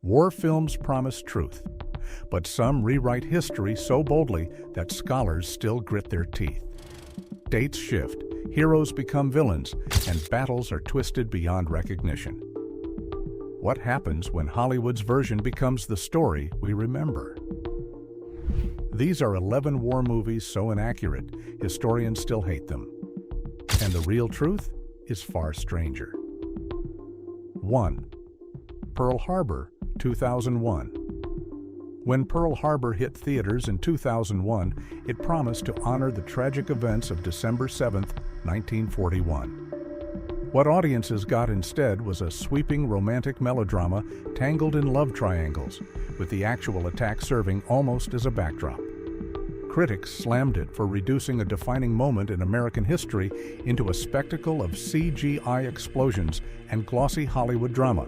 War films promise truth, but some rewrite history so boldly that scholars still grit their teeth. Dates shift, heroes become villains, and battles are twisted beyond recognition. What happens when Hollywood's version becomes the story we remember? These are 11 war movies so inaccurate, historians still hate them. And the real truth is far stranger. 1. Pearl Harbor, 2001. When Pearl Harbor hit theaters in 2001, it promised to honor the tragic events of December 7, 1941. What audiences got instead was a sweeping romantic melodrama tangled in love triangles, with the actual attack serving almost as a backdrop. Critics slammed it for reducing a defining moment in American history into a spectacle of CGI explosions and glossy Hollywood drama.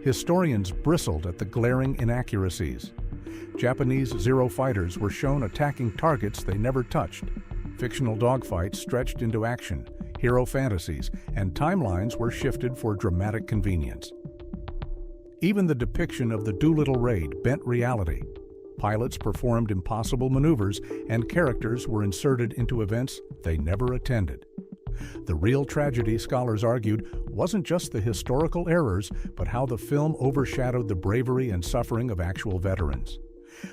Historians bristled at the glaring inaccuracies. Japanese Zero fighters were shown attacking targets they never touched. Fictional dogfights stretched into action, hero fantasies, and timelines were shifted for dramatic convenience. Even the depiction of the Doolittle raid bent reality. Pilots performed impossible maneuvers, and characters were inserted into events they never attended. The real tragedy, scholars argued, wasn't just the historical errors, but how the film overshadowed the bravery and suffering of actual veterans.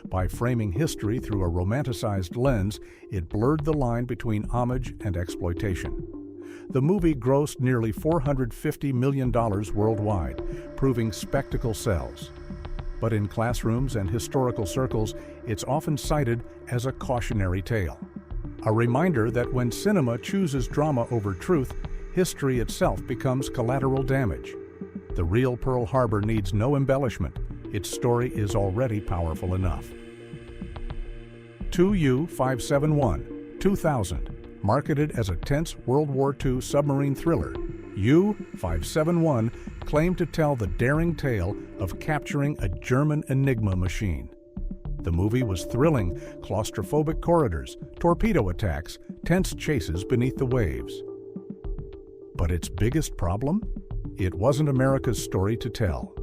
By framing history through a romanticized lens, it blurred the line between homage and exploitation. The movie grossed nearly $450 million worldwide, proving spectacle sells. But in classrooms and historical circles, it's often cited as a cautionary tale. A reminder that when cinema chooses drama over truth, history itself becomes collateral damage. The real Pearl Harbor needs no embellishment. Its story is already powerful enough. 2U-571, 2000, marketed as a tense World War II submarine thriller, U-571 claimed to tell the daring tale of capturing a German Enigma machine. The movie was thrilling, claustrophobic corridors, torpedo attacks, tense chases beneath the waves. But its biggest problem? It wasn't America's story to tell.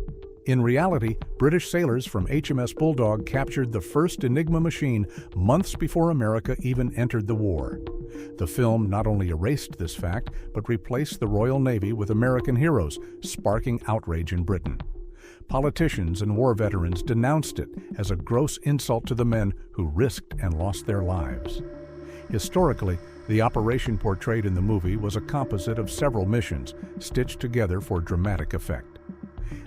In reality, British sailors from HMS Bulldog captured the first Enigma machine months before America even entered the war. The film not only erased this fact, but replaced the Royal Navy with American heroes, sparking outrage in Britain. Politicians and war veterans denounced it as a gross insult to the men who risked and lost their lives. Historically, the operation portrayed in the movie was a composite of several missions, stitched together for dramatic effect.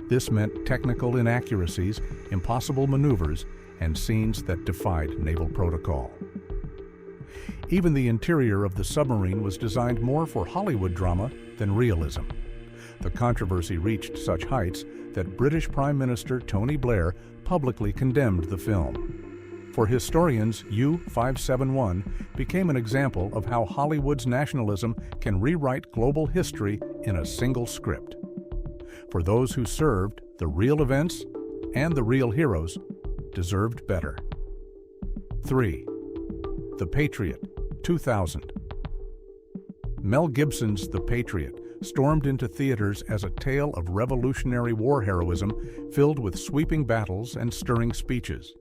This meant technical inaccuracies, impossible maneuvers, and scenes that defied naval protocol. Even the interior of the submarine was designed more for Hollywood drama than realism. The controversy reached such heights that British Prime Minister Tony Blair publicly condemned the film. For historians, U-571 became an example of how Hollywood's nationalism can rewrite global history in a single script. For those who served, the real events and the real heroes deserved better. 3. The Patriot, 2000. Mel Gibson's The Patriot stormed into theaters as a tale of Revolutionary War heroism filled with sweeping battles and stirring speeches.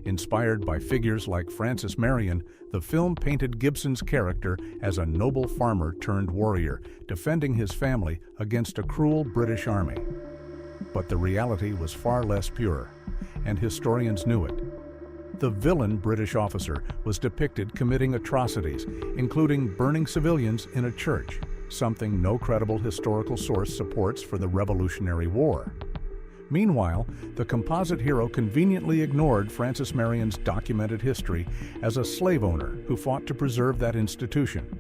Inspired by figures like Francis Marion, the film painted Gibson's character as a noble farmer turned warrior, defending his family against a cruel British army. But the reality was far less pure, and historians knew it. The villain British officer was depicted committing atrocities, including burning civilians in a church, something no credible historical source supports for the Revolutionary War. Meanwhile, the composite hero conveniently ignored Francis Marion's documented history as a slave owner who fought to preserve that institution.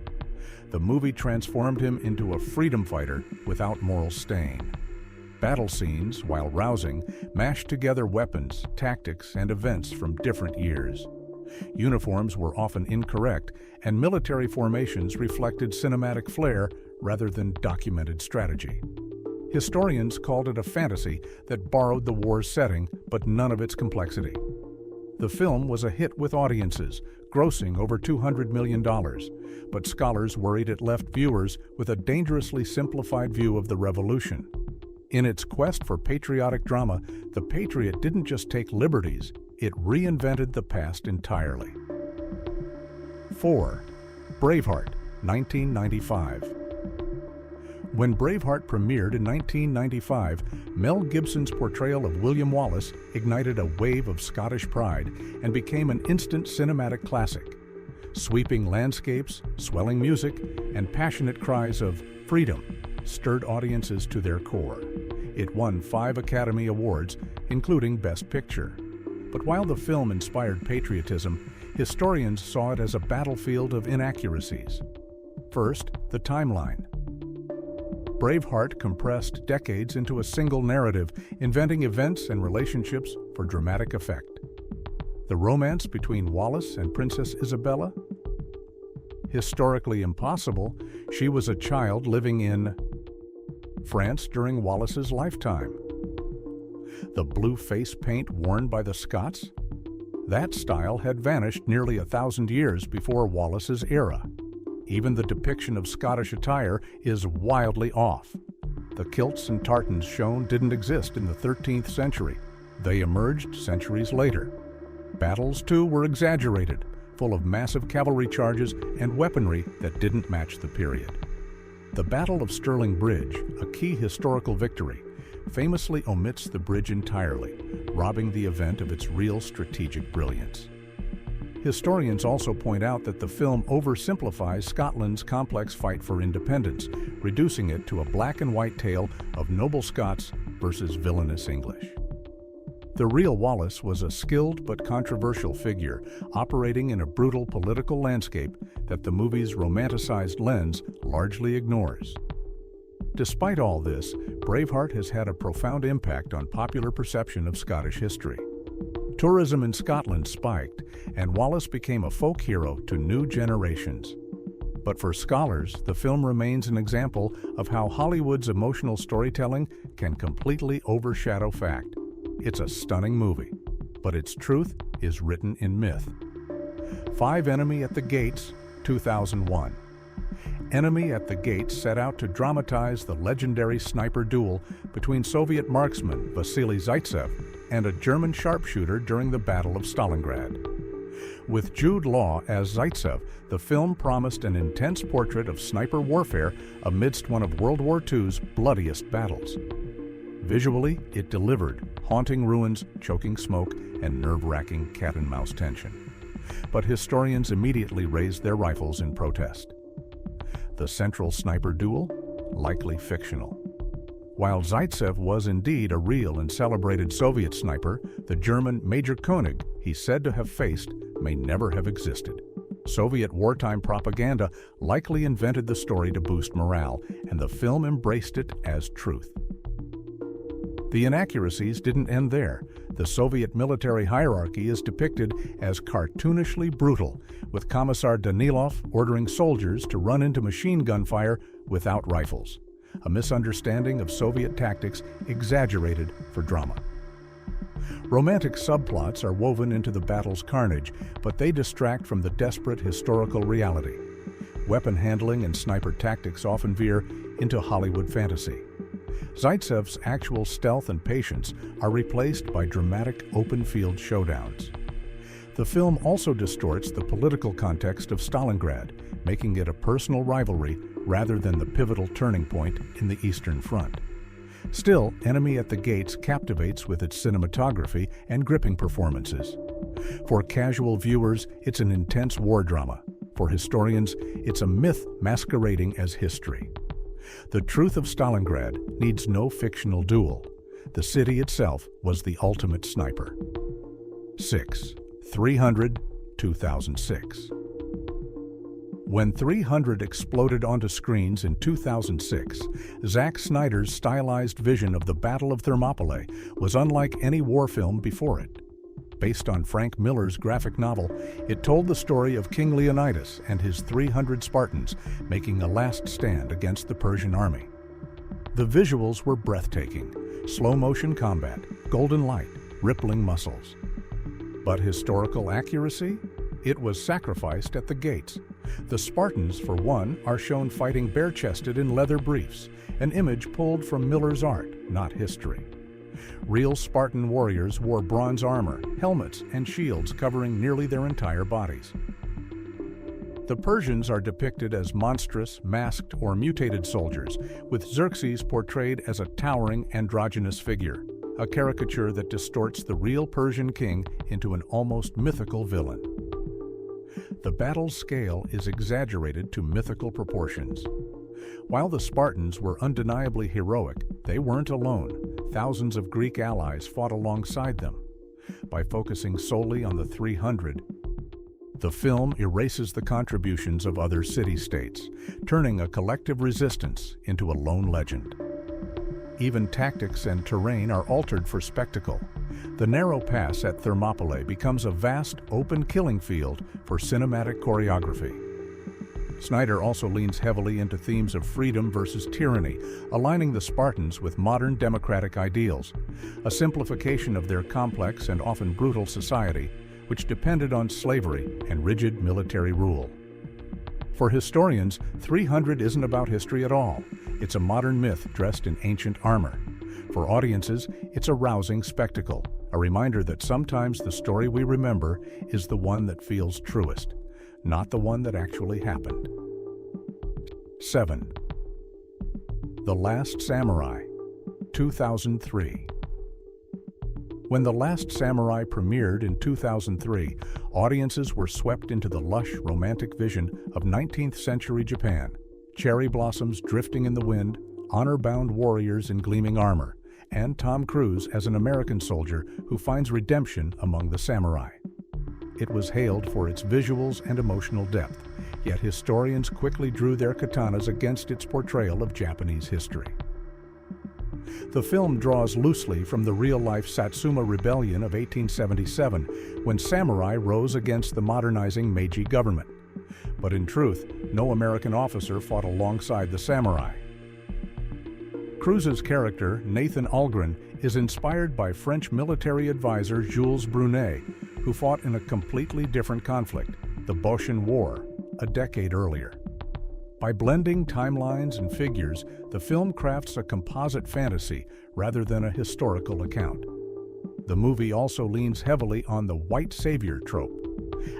The movie transformed him into a freedom fighter without moral stain. Battle scenes, while rousing, mashed together weapons, tactics, and events from different years. Uniforms were often incorrect, and military formations reflected cinematic flair rather than documented strategy. Historians called it a fantasy that borrowed the war's setting, but none of its complexity. The film was a hit with audiences, grossing over $200 million, but scholars worried it left viewers with a dangerously simplified view of the revolution. In its quest for patriotic drama, the Patriot didn't just take liberties, it reinvented the past entirely. 4. Braveheart, 1995. When Braveheart premiered in 1995, Mel Gibson's portrayal of William Wallace ignited a wave of Scottish pride and became an instant cinematic classic. Sweeping landscapes, swelling music, and passionate cries of freedom stirred audiences to their core. It won 5 Academy Awards, including Best Picture. But while the film inspired patriotism, historians saw it as a battlefield of inaccuracies. First, the timeline. Braveheart compressed decades into a single narrative, inventing events and relationships for dramatic effect. The romance between Wallace and Princess Isabella? Historically impossible, she was a child living in France during Wallace's lifetime. The blue face paint worn by the Scots? That style had vanished nearly 1,000 years before Wallace's era. Even the depiction of Scottish attire is wildly off. The kilts and tartans shown didn't exist in the 13th century. They emerged centuries later. Battles, too, were exaggerated, full of massive cavalry charges and weaponry that didn't match the period. The Battle of Stirling Bridge, a key historical victory, famously omits the bridge entirely, robbing the event of its real strategic brilliance. Historians also point out that the film oversimplifies Scotland's complex fight for independence, reducing it to a black and white tale of noble Scots versus villainous English. The real Wallace was a skilled but controversial figure, operating in a brutal political landscape that the movie's romanticized lens largely ignores. Despite all this, Braveheart has had a profound impact on popular perception of Scottish history. Tourism in Scotland spiked, and Wallace became a folk hero to new generations. But for scholars, the film remains an example of how Hollywood's emotional storytelling can completely overshadow fact. It's a stunning movie, but its truth is written in myth. 5 Enemy at the Gates, 2001. Enemy at the Gates set out to dramatize the legendary sniper duel between Soviet marksman Vasily Zaitsev and a German sharpshooter during the Battle of Stalingrad. With Jude Law as Zaitsev, the film promised an intense portrait of sniper warfare amidst one of World War II's bloodiest battles. Visually, it delivered, haunting ruins, choking smoke, and nerve-wracking cat-and-mouse tension. But historians immediately raised their rifles in protest. The central sniper duel? Likely fictional. While Zaitsev was indeed a real and celebrated Soviet sniper, the German Major Koenig he's said to have faced may never have existed. Soviet wartime propaganda likely invented the story to boost morale, and the film embraced it as truth. The inaccuracies didn't end there. The Soviet military hierarchy is depicted as cartoonishly brutal, with Commissar Danilov ordering soldiers to run into machine gun fire without rifles. A misunderstanding of Soviet tactics exaggerated for drama. Romantic subplots are woven into the battle's carnage, but they distract from the desperate historical reality. Weapon handling and sniper tactics often veer into Hollywood fantasy. Zaitsev's actual stealth and patience are replaced by dramatic open-field showdowns. The film also distorts the political context of Stalingrad, making it a personal rivalry rather than the pivotal turning point in the Eastern Front. Still, Enemy at the Gates captivates with its cinematography and gripping performances. For casual viewers, it's an intense war drama. For historians, it's a myth masquerading as history. The truth of Stalingrad needs no fictional duel. The city itself was the ultimate sniper. 6. 300, 2006. When 300 exploded onto screens in 2006, Zack Snyder's stylized vision of the Battle of Thermopylae was unlike any war film before it. Based on Frank Miller's graphic novel, it told the story of King Leonidas and his 300 Spartans making a last stand against the Persian army. The visuals were breathtaking: slow-motion combat, golden light, rippling muscles. But historical accuracy? It was sacrificed at the gates. The Spartans, for one, are shown fighting bare-chested in leather briefs, an image pulled from Miller's art, not history. Real Spartan warriors wore bronze armor, helmets, and shields covering nearly their entire bodies. The Persians are depicted as monstrous, masked, or mutated soldiers, with Xerxes portrayed as a towering, androgynous figure, a caricature that distorts the real Persian king into an almost mythical villain. The battle's scale is exaggerated to mythical proportions. While the Spartans were undeniably heroic, they weren't alone. Thousands of Greek allies fought alongside them. By focusing solely on the 300, the film erases the contributions of other city-states, turning a collective resistance into a lone legend. Even tactics and terrain are altered for spectacle. The narrow pass at Thermopylae becomes a vast, open killing field for cinematic choreography. Snyder also leans heavily into themes of freedom versus tyranny, aligning the Spartans with modern democratic ideals, a simplification of their complex and often brutal society, which depended on slavery and rigid military rule. For historians, 300 isn't about history at all. It's a modern myth dressed in ancient armor. For audiences, it's a rousing spectacle, a reminder that sometimes the story we remember is the one that feels truest, not the one that actually happened. 7. The Last Samurai, 2003. When The Last Samurai premiered in 2003, audiences were swept into the lush, romantic vision of 19th century Japan. Cherry blossoms drifting in the wind, honor-bound warriors in gleaming armor, and Tom Cruise as an American soldier who finds redemption among the samurai. It was hailed for its visuals and emotional depth, yet historians quickly drew their katanas against its portrayal of Japanese history. The film draws loosely from the real-life Satsuma Rebellion of 1877, when samurai rose against the modernizing Meiji government. But in truth, no American officer fought alongside the samurai. Cruise's character, Nathan Algren, is inspired by French military advisor Jules Brunet, who fought in a completely different conflict, the Boshin War, a decade earlier. By blending timelines and figures, the film crafts a composite fantasy rather than a historical account. The movie also leans heavily on the white savior trope.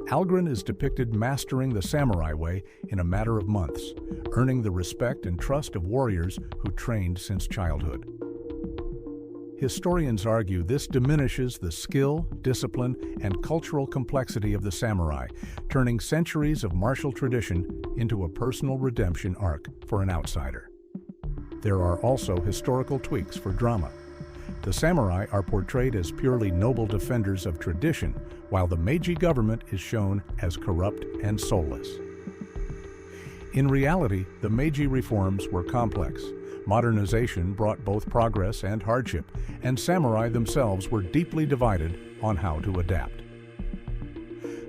Algren is depicted mastering the samurai way in a matter of months, earning the respect and trust of warriors who trained since childhood. Historians argue this diminishes the skill, discipline, and cultural complexity of the samurai, turning centuries of martial tradition into a personal redemption arc for an outsider. There are also historical tweaks for drama. The samurai are portrayed as purely noble defenders of tradition, while the Meiji government is shown as corrupt and soulless. In reality, the Meiji reforms were complex. Modernization brought both progress and hardship, and samurai themselves were deeply divided on how to adapt.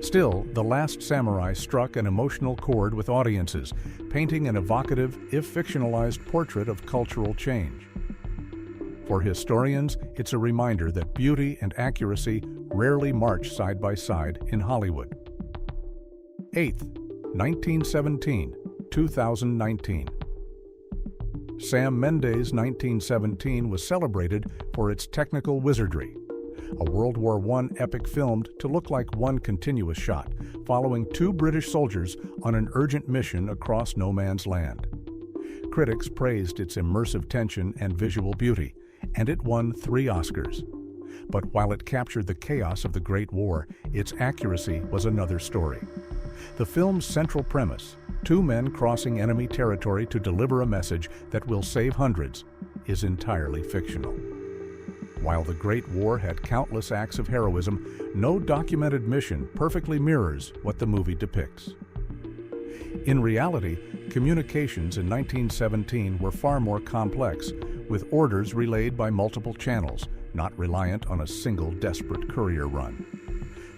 Still, The Last Samurai struck an emotional chord with audiences, painting an evocative, if fictionalized, portrait of cultural change. For historians, it's a reminder that beauty and accuracy rarely march side by side in Hollywood. 8th, 1917, 2019. Sam Mendes' 1917 was celebrated for its technical wizardry, a World War I epic filmed to look like one continuous shot, following two British soldiers on an urgent mission across no man's land. Critics praised its immersive tension and visual beauty, and it won 3 Oscars. But while it captured the chaos of the Great War, its accuracy was another story. The film's central premise, 2 men crossing enemy territory to deliver a message that will save hundreds, is entirely fictional. While the Great War had countless acts of heroism, no documented mission perfectly mirrors what the movie depicts. In reality, communications in 1917 were far more complex, with orders relayed by multiple channels, not reliant on a single desperate courier run.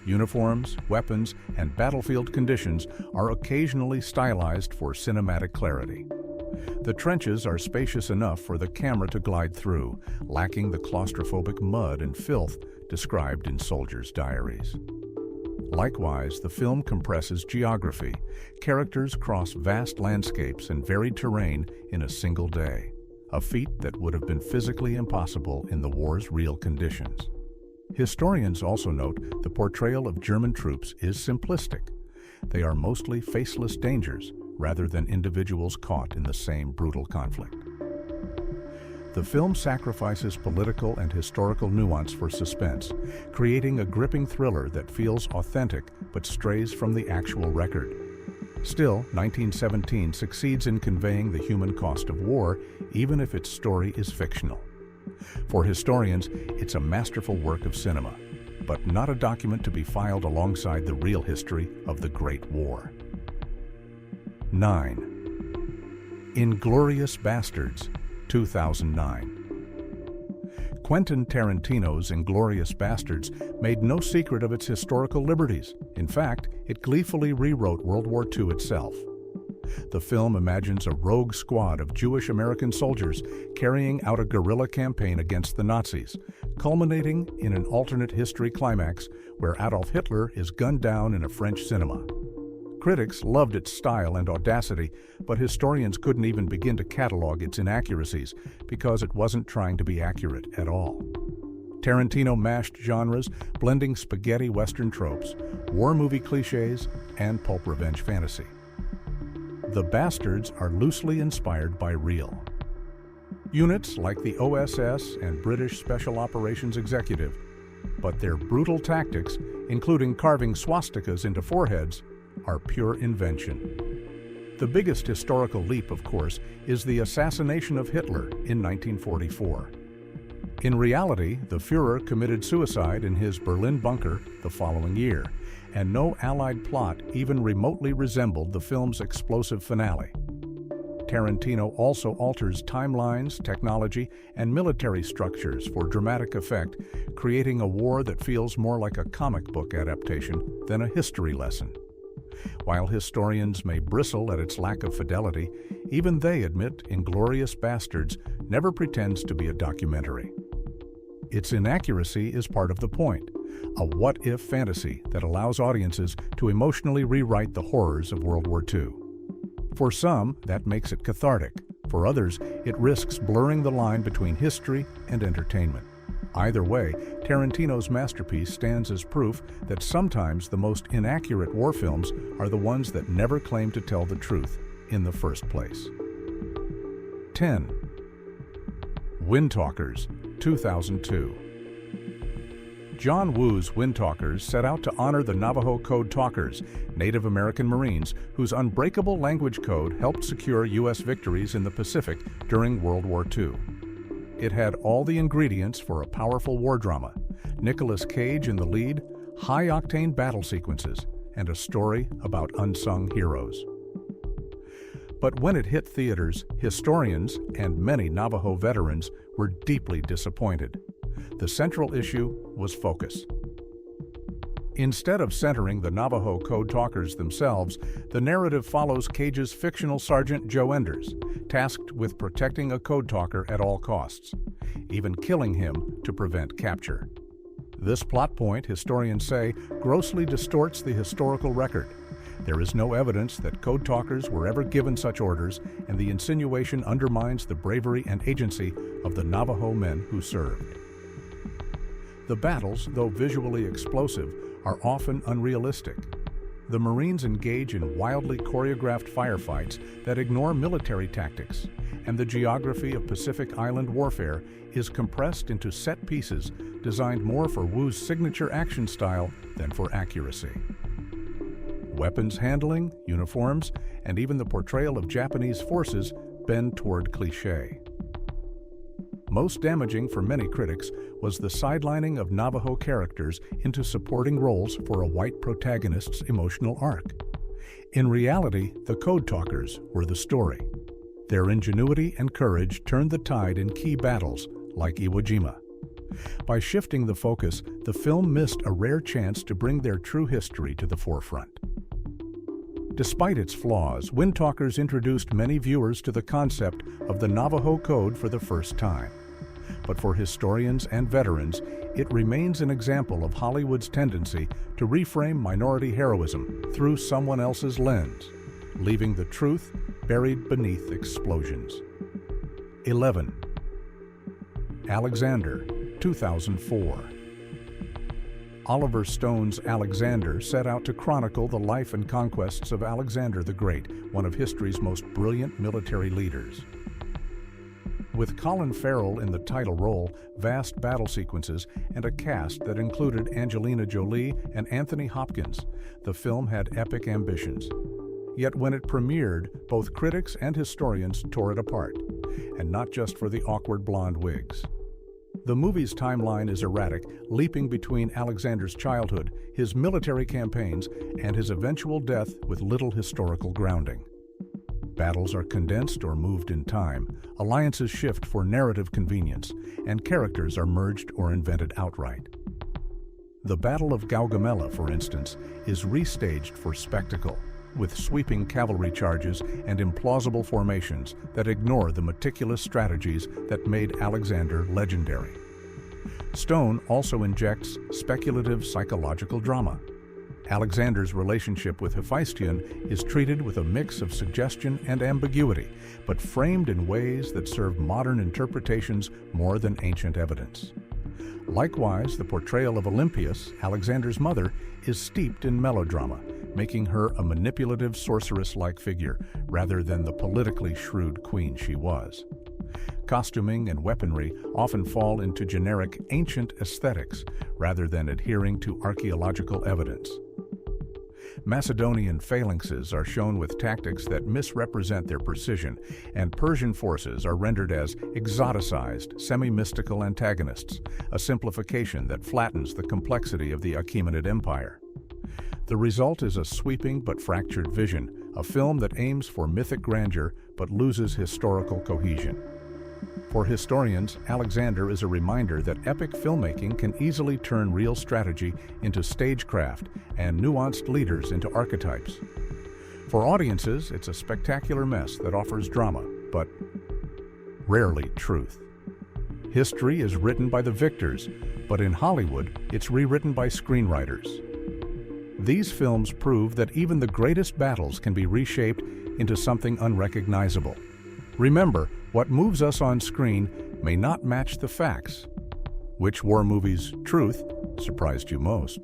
Uniforms, weapons, and battlefield conditions are occasionally stylized for cinematic clarity. The trenches are spacious enough for the camera to glide through, lacking the claustrophobic mud and filth described in soldiers' diaries. Likewise, the film compresses geography. Characters cross vast landscapes and varied terrain in a single day, a feat that would have been physically impossible in the war's real conditions. Historians also note the portrayal of German troops is simplistic. They are mostly faceless dangers rather than individuals caught in the same brutal conflict. The film sacrifices political and historical nuance for suspense, creating a gripping thriller that feels authentic but strays from the actual record. Still, 1917 succeeds in conveying the human cost of war, even if its story is fictional. For historians, it's a masterful work of cinema, but not a document to be filed alongside the real history of the Great War. 9. Inglourious Basterds, 2009. Quentin Tarantino's Inglourious Basterds made no secret of its historical liberties. In fact, it gleefully rewrote World War II itself. The film imagines a rogue squad of Jewish American soldiers carrying out a guerrilla campaign against the Nazis, culminating in an alternate history climax where Adolf Hitler is gunned down in a French cinema. Critics loved its style and audacity, but historians couldn't even begin to catalog its inaccuracies because it wasn't trying to be accurate at all. Tarantino mashed genres, blending spaghetti Western tropes, war movie cliches, and pulp revenge fantasy. The Bastards are loosely inspired by real units like the OSS and British Special Operations Executive, but their brutal tactics, including carving swastikas into foreheads, are pure invention. The biggest historical leap, of course, is the assassination of Hitler in 1944. In reality, the Führer committed suicide in his Berlin bunker the following year, and no Allied plot even remotely resembled the film's explosive finale. Tarantino also alters timelines, technology, and military structures for dramatic effect, creating a war that feels more like a comic book adaptation than a history lesson. While historians may bristle at its lack of fidelity, even they admit Inglourious Basterds never pretends to be a documentary. Its inaccuracy is part of the point, a what-if fantasy that allows audiences to emotionally rewrite the horrors of World War II. For some, that makes it cathartic. For others, it risks blurring the line between history and entertainment. Either way, Tarantino's masterpiece stands as proof that sometimes the most inaccurate war films are the ones that never claim to tell the truth in the first place. 10. Windtalkers, 2002. John Woo's Windtalkers set out to honor the Navajo Code Talkers, Native American Marines whose unbreakable language code helped secure U.S. victories in the Pacific during World War II. It had all the ingredients for a powerful war drama: Nicolas Cage in the lead, high-octane battle sequences, and a story about unsung heroes. But when it hit theaters, historians and many Navajo veterans were deeply disappointed. The central issue was focus. Instead of centering the Navajo Code Talkers themselves, the narrative follows Cage's fictional Sergeant Joe Enders, tasked with protecting a code talker at all costs, even killing him to prevent capture. This plot point, historians say, grossly distorts the historical record. There is no evidence that code talkers were ever given such orders, and the insinuation undermines the bravery and agency of the Navajo men who served. The battles, though visually explosive, are often unrealistic. The Marines engage in wildly choreographed firefights that ignore military tactics, and the geography of Pacific Island warfare is compressed into set pieces designed more for Woo's signature action style than for accuracy. Weapons handling, uniforms, and even the portrayal of Japanese forces bend toward cliché. Most damaging for many critics was the sidelining of Navajo characters into supporting roles for a white protagonist's emotional arc. In reality, the Code Talkers were the story. Their ingenuity and courage turned the tide in key battles, like Iwo Jima. By shifting the focus, the film missed a rare chance to bring their true history to the forefront. Despite its flaws, Windtalkers introduced many viewers to the concept of the Navajo Code for the first time. But for historians and veterans, it remains an example of Hollywood's tendency to reframe minority heroism through someone else's lens, leaving the truth buried beneath explosions. 11. Alexander, 2004. Oliver Stone's Alexander set out to chronicle the life and conquests of Alexander the Great, one of history's most brilliant military leaders. With Colin Farrell in the title role, vast battle sequences, and a cast that included Angelina Jolie and Anthony Hopkins, the film had epic ambitions. Yet when it premiered, both critics and historians tore it apart, and not just for the awkward blonde wigs. The movie's timeline is erratic, leaping between Alexander's childhood, his military campaigns, and his eventual death with little historical grounding. Battles are condensed or moved in time, alliances shift for narrative convenience, and characters are merged or invented outright. The Battle of Gaugamela, for instance, is restaged for spectacle, with sweeping cavalry charges and implausible formations that ignore the meticulous strategies that made Alexander legendary. Stone also injects speculative psychological drama. Alexander's relationship with Hephaestion is treated with a mix of suggestion and ambiguity, but framed in ways that serve modern interpretations more than ancient evidence. Likewise, the portrayal of Olympias, Alexander's mother, is steeped in melodrama, making her a manipulative sorceress-like figure rather than the politically shrewd queen she was. Costuming and weaponry often fall into generic ancient aesthetics rather than adhering to archaeological evidence. Macedonian phalanxes are shown with tactics that misrepresent their precision, and Persian forces are rendered as exoticized, semi-mystical antagonists, a simplification that flattens the complexity of the Achaemenid Empire. The result is a sweeping but fractured vision, a film that aims for mythic grandeur but loses historical cohesion. For historians, Alexander is a reminder that epic filmmaking can easily turn real strategy into stagecraft and nuanced leaders into archetypes. For audiences, it's a spectacular mess that offers drama, but rarely truth. History is written by the victors, but in Hollywood, it's rewritten by screenwriters. These films prove that even the greatest battles can be reshaped into something unrecognizable. Remember, what moves us on screen may not match the facts. Which war movie's truth surprised you most?